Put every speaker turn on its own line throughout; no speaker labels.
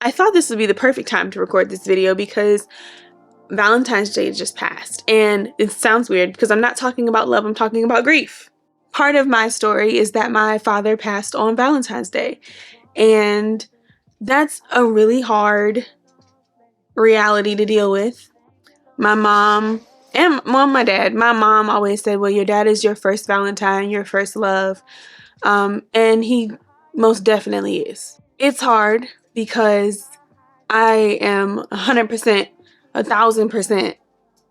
I thought this would be the perfect time to record this video because Valentine's Day just passed, and it sounds weird because I'm not talking about love, I'm talking about grief. Part of my story is that my father passed on Valentine's Day, and that's a really hard reality to deal with. My mom and my dad, my mom always said, well, your dad is your first Valentine, your first love, and he most definitely is. It's hard because I am 100%, 1,000%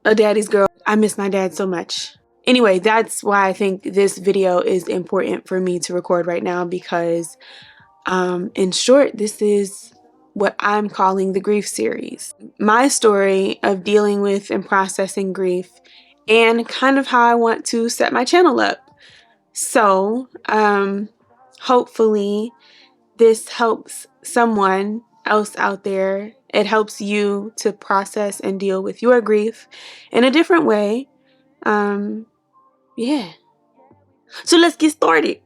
a daddy's girl. I miss my dad so much. Anyway, that's why I think this video is important for me to record right now because, in short, this is what I'm calling the grief series. My story of dealing with and processing grief and kind of how I want to set my channel up. So, hopefully this helps someone else out there. It helps you to process and deal with your grief in a different way. Yeah. So let's get started.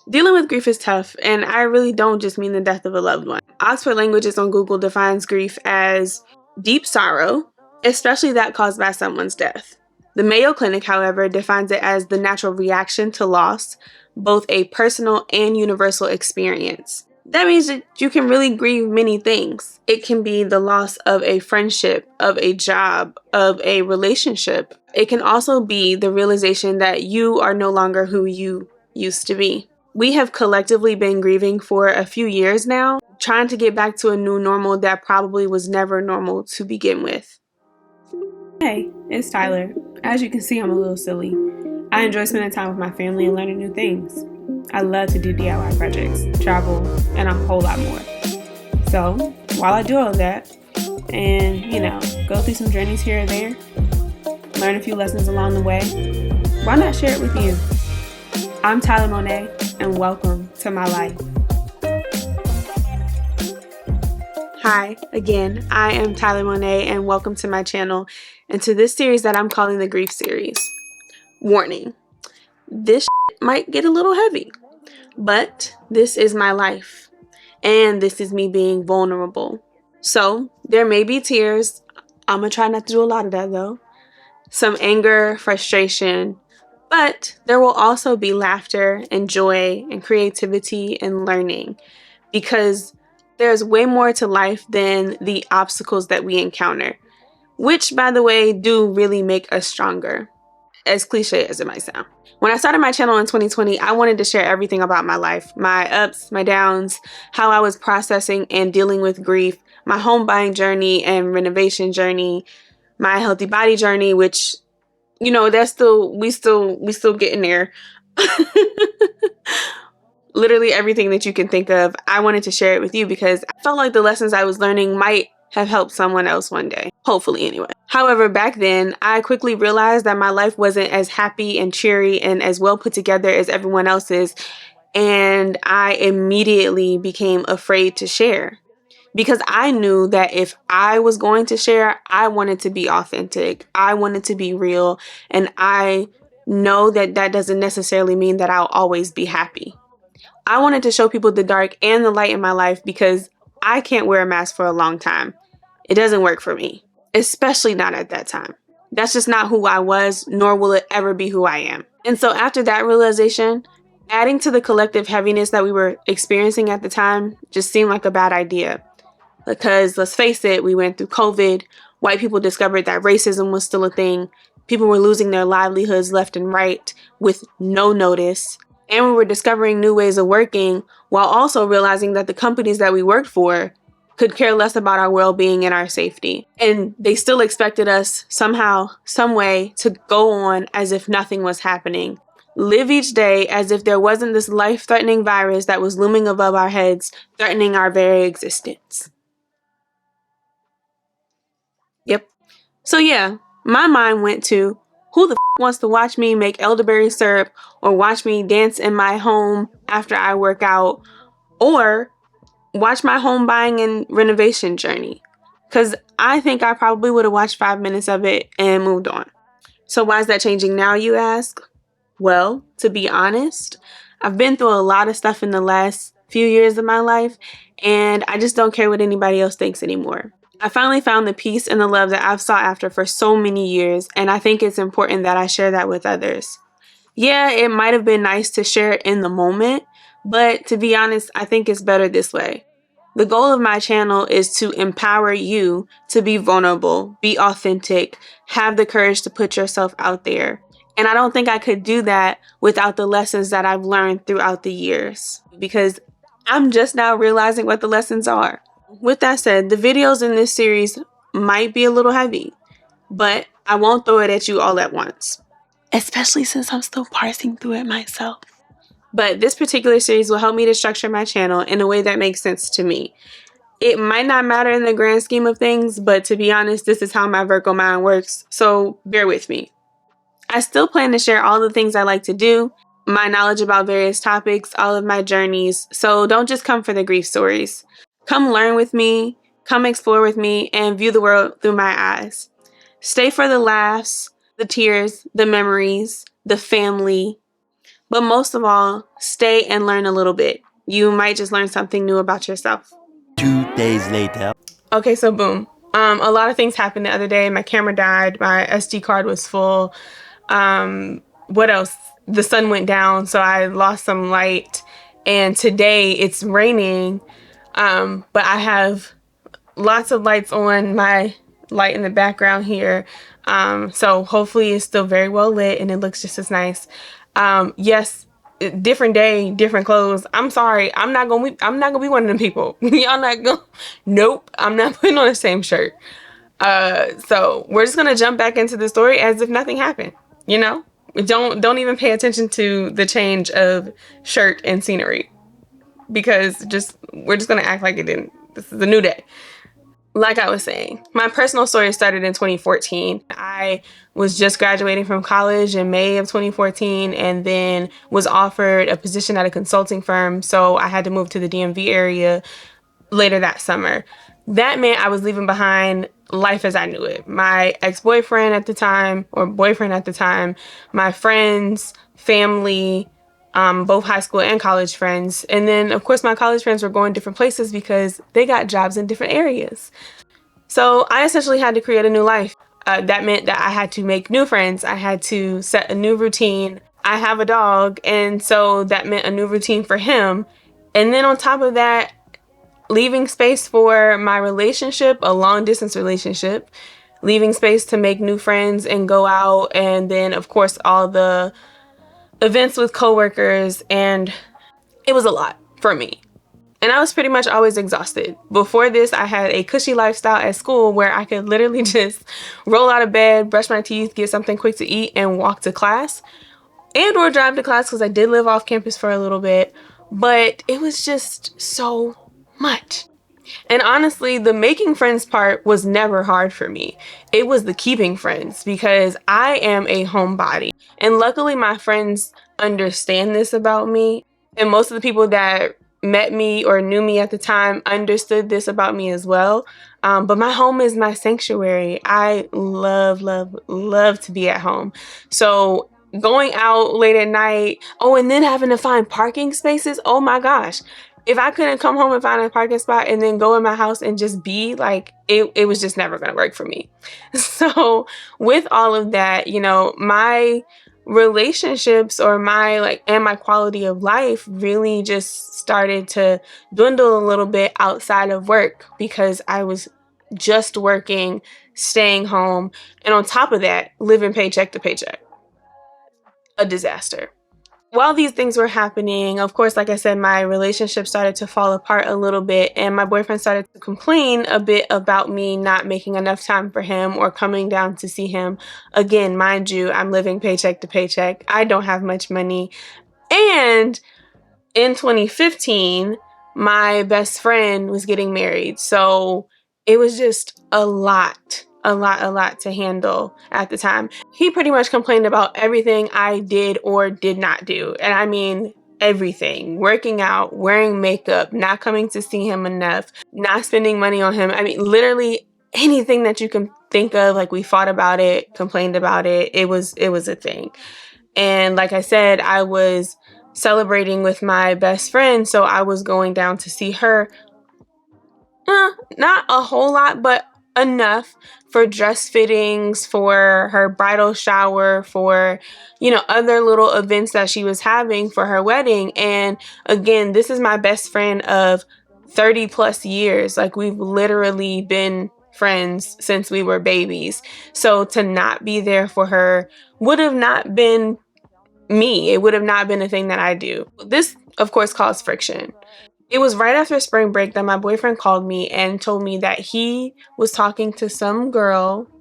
Dealing with grief is tough, and I really don't just mean the death of a loved one. Oxford Languages on Google defines grief as deep sorrow, especially that caused by someone's death. The Mayo Clinic, however, defines it as the natural reaction to loss, both a personal and universal experience. That means that you can really grieve many things. It can be the loss of a friendship, of a job, of a relationship. It can also be the realization that you are no longer who you used to be. We have collectively been grieving for a few years now, trying to get back to a new normal that probably was never normal to begin with. Hey, it's Tyler. As you can see, I'm a little silly. I enjoy spending time with my family and learning new things. I love to do DIY projects, travel, and a whole lot more. So, while I do all of that, and, go through some journeys here or there, learn a few lessons along the way, why not share it with you? I'm Tyler Monet, and welcome to my life. Hi, again, I am Tyler Monet, and welcome to my channel, and to this series that I'm calling the Grief Series. Warning, this might get a little heavy, but this is my life, and this is me being vulnerable. So, there may be tears. I'm gonna try not to do a lot of that though. Some anger, frustration, but there will also be laughter and joy and creativity and learning, because there's way more to life than the obstacles that we encounter, which, by the way, do really make us stronger, as cliche as it might sound. When I started my channel in 2020, I wanted to share everything about my life, my ups, my downs, how I was processing and dealing with grief, my home buying journey and renovation journey, my healthy body journey, which, that's we still getting there. Literally everything that you can think of, I wanted to share it with you because I felt like the lessons I was learning might have helped someone else one day. Hopefully, anyway. However, back then, I quickly realized that my life wasn't as happy and cheery and as well put together as everyone else's, and I immediately became afraid to share. Because I knew that if I was going to share, I wanted to be authentic. I wanted to be real, and I know that that doesn't necessarily mean that I'll always be happy. I wanted to show people the dark and the light in my life because I can't wear a mask for a long time. It doesn't work for me, especially not at that time. That's just not who I was, nor will it ever be who I am. And so after that realization, adding to the collective heaviness that we were experiencing at the time just seemed like a bad idea. Because let's face it, we went through COVID, white people discovered that racism was still a thing, people were losing their livelihoods left and right with no notice, and we were discovering new ways of working while also realizing that the companies that we worked for could care less about our well-being and our safety. And they still expected us somehow, some way to go on as if nothing was happening. Live each day as if there wasn't this life-threatening virus that was looming above our heads, threatening our very existence. Yep. So yeah, my mind went to, who the wants to watch me make elderberry syrup or watch me dance in my home after I work out or watch my home buying and renovation journey? Because I think I probably would have watched 5 minutes of it and moved on. So why is that changing now, you ask? Well, to be honest, I've been through a lot of stuff in the last few years of my life, and I just don't care what anybody else thinks anymore. I finally found the peace and the love that I've sought after for so many years, and I think it's important that I share that with others. Yeah, it might have been nice to share it in the moment, but to be honest, I think it's better this way. The goal of my channel is to empower you to be vulnerable, be authentic, have the courage to put yourself out there. And I don't think I could do that without the lessons that I've learned throughout the years, because I'm just now realizing what the lessons are. With that said, the videos in this series might be a little heavy, but I won't throw it at you all at once, especially since I'm still parsing through it myself. But this particular series will help me to structure my channel in a way that makes sense to me. It might not matter in the grand scheme of things, but to be honest, this is how my Virgo mind works, so bear with me. I still plan to share all the things I like to do, my knowledge about various topics, all of my journeys, so don't just come for the grief stories. Come learn with me, come explore with me, and view the world through my eyes. Stay for the laughs, the tears, the memories, the family, but most of all, stay and learn a little bit. You might just learn something new about yourself.
2 days later.
Okay, so boom. A lot of things happened the other day. My camera died. My SD card was full. What else? The sun went down, so I lost some light. And today it's raining, but I have lots of lights on. My light in the background here. So hopefully it's still very well lit and it looks just as nice. Yes, different day, different clothes. I'm sorry. I'm not gonna be one of them people. Y'all not gonna, nope. I'm not putting on the same shirt. So we're just gonna jump back into the story as if nothing happened, you know? Don't even pay attention to the change of shirt and scenery, because we're just gonna act like it didn't. This is a new day. Like I was saying, my personal story started in 2014. I was just graduating from college in May of 2014 and then was offered a position at a consulting firm, so I had to move to the DMV area later that summer. That meant I was leaving behind life as I knew it. My ex-boyfriend at the time, or boyfriend at the time, my friends, family, both high school and college friends. And then, of course, my college friends were going different places because they got jobs in different areas. So I essentially had to create a new life. That meant that I had to make new friends. I had to set a new routine. I have a dog, and so that meant a new routine for him. And then on top of that, leaving space for my relationship, a long distance relationship, leaving space to make new friends and go out, and then of course all the events with coworkers, and it was a lot for me. And I was pretty much always exhausted. Before this, I had a cushy lifestyle at school where I could literally just roll out of bed, brush my teeth, get something quick to eat, and walk to class, and or drive to class because I did live off campus for a little bit. But it was just so much. And honestly, the making friends part was never hard for me. It was the keeping friends, because I am a homebody. And luckily my friends understand this about me. And most of the people that met me or knew me at the time understood this about me as well. But my home is my sanctuary. I love, love, love to be at home. So going out late at night, and then having to find parking spaces, oh my gosh. If I couldn't come home and find a parking spot and then go in my house and just be like, it was just never going to work for me. So with all of that, you know, my relationships and my quality of life really just started to dwindle a little bit outside of work, because I was just working, staying home, and on top of that, living paycheck to paycheck. A disaster. While these things were happening, of course, like I said, my relationship started to fall apart a little bit, and my boyfriend started to complain a bit about me not making enough time for him or coming down to see him. Again, mind you, I'm living paycheck to paycheck. I don't have much money. And in 2015, my best friend was getting married. So it was just a lot to handle at the time. He pretty much complained about everything I did or did not do. And I mean everything. Working out, wearing makeup, not coming to see him enough, not spending money on him. I mean, literally anything that you can think of. Like, we fought about it, complained about it. It was a thing. And like I said, I was celebrating with my best friend, so I was going down to see her. Not a whole lot, but enough for dress fittings, for her bridal shower, for, other little events that she was having for her wedding. And again, this is my best friend of 30 plus years. Like, we've literally been friends since we were babies. So to not be there for her would have not been me. It would have not been a thing that I do. This, of course, caused friction. It was right after spring break that my boyfriend called me and told me that he was talking to some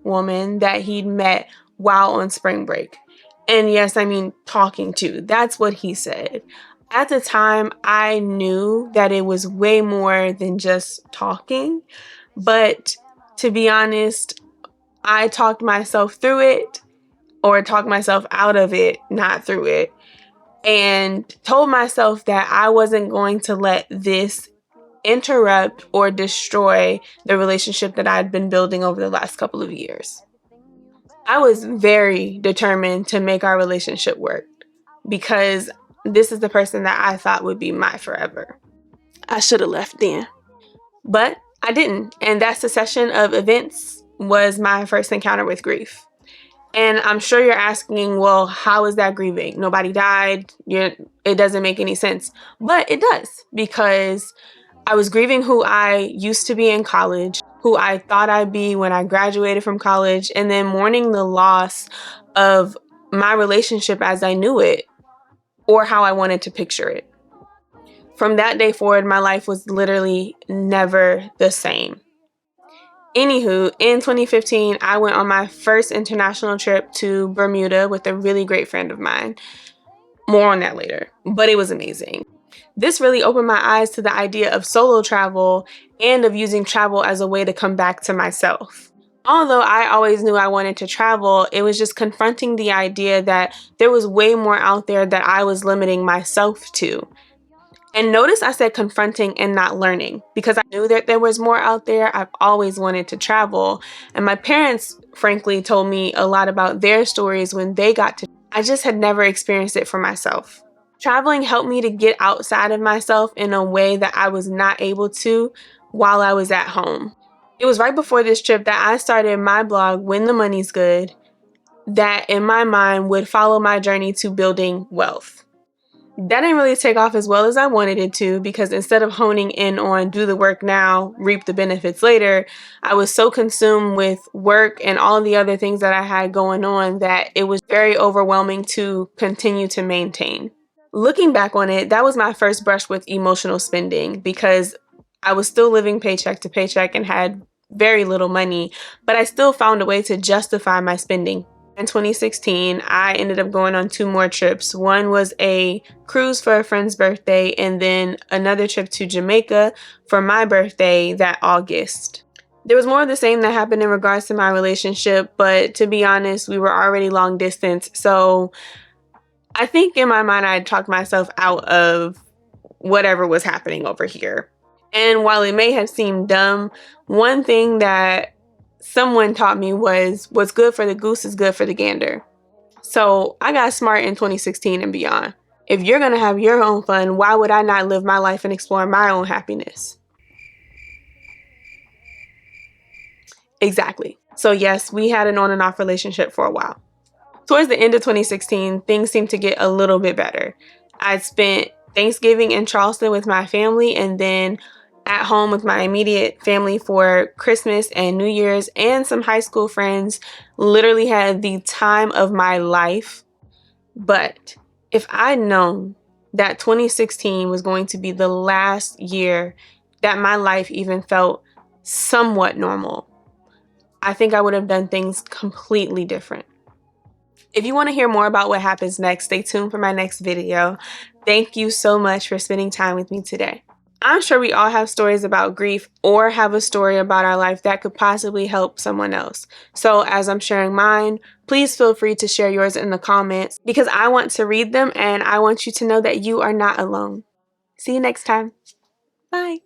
woman that he'd met while on spring break. And yes, I mean talking to. That's what he said. At the time, I knew that it was way more than just talking. But to be honest, I talked myself through it, or talked myself out of it, not through it, and told myself that I wasn't going to let this interrupt or destroy the relationship that I'd been building over the last couple of years. I was very determined to make our relationship work because this is the person that I thought would be my forever. I should have left then, but I didn't. And that succession of events was my first encounter with grief. And I'm sure you're asking, well, how is that grieving? Nobody died. It doesn't make any sense. But it does, because I was grieving who I used to be in college, who I thought I'd be when I graduated from college, and then mourning the loss of my relationship as I knew it, or how I wanted to picture it. From that day forward, my life was literally never the same. Anywho, in 2015, I went on my first international trip to Bermuda with a really great friend of mine. More on that later, but it was amazing. This really opened my eyes to the idea of solo travel and of using travel as a way to come back to myself. Although I always knew I wanted to travel, it was just confronting the idea that there was way more out there that I was limiting myself to. And notice I said confronting and not learning, because I knew that there was more out there. I've always wanted to travel. And my parents, frankly, told me a lot about their stories when they got to. I just had never experienced it for myself. Traveling helped me to get outside of myself in a way that I was not able to while I was at home. It was right before this trip that I started my blog, When the Money's Good, that in my mind would follow my journey to building wealth. That didn't really take off as well as I wanted it to, because instead of honing in on do the work now, reap the benefits later, I was so consumed with work and all the other things that I had going on that it was very overwhelming to continue to maintain. Looking back on it, that was my first brush with emotional spending, because I was still living paycheck to paycheck and had very little money, but I still found a way to justify my spending. In 2016, I ended up going on 2 more trips. One was a cruise for a friend's birthday, and then another trip to Jamaica for my birthday that August. There was more of the same that happened in regards to my relationship, but to be honest, we were already long distance. So I think in my mind, I had talked myself out of whatever was happening over here. And while it may have seemed dumb, one thing that someone taught me was what's good for the goose is good for the gander. So I got smart in 2016 and beyond. If you're going to have your own fun, why would I not live my life and explore my own happiness? Exactly. So yes, we had an on and off relationship for a while. Towards the end of 2016, things seemed to get a little bit better. I'd spent Thanksgiving in Charleston with my family, and then at home with my immediate family for Christmas and New Year's, and some high school friends. Literally had the time of my life. But if I'd known that 2016 was going to be the last year that my life even felt somewhat normal, I think I would have done things completely different. If you want to hear more about what happens next, stay tuned for my next video. Thank you so much for spending time with me today. I'm sure we all have stories about grief, or have a story about our life that could possibly help someone else. So as I'm sharing mine, please feel free to share yours in the comments, because I want to read them and I want you to know that you are not alone. See you next time. Bye.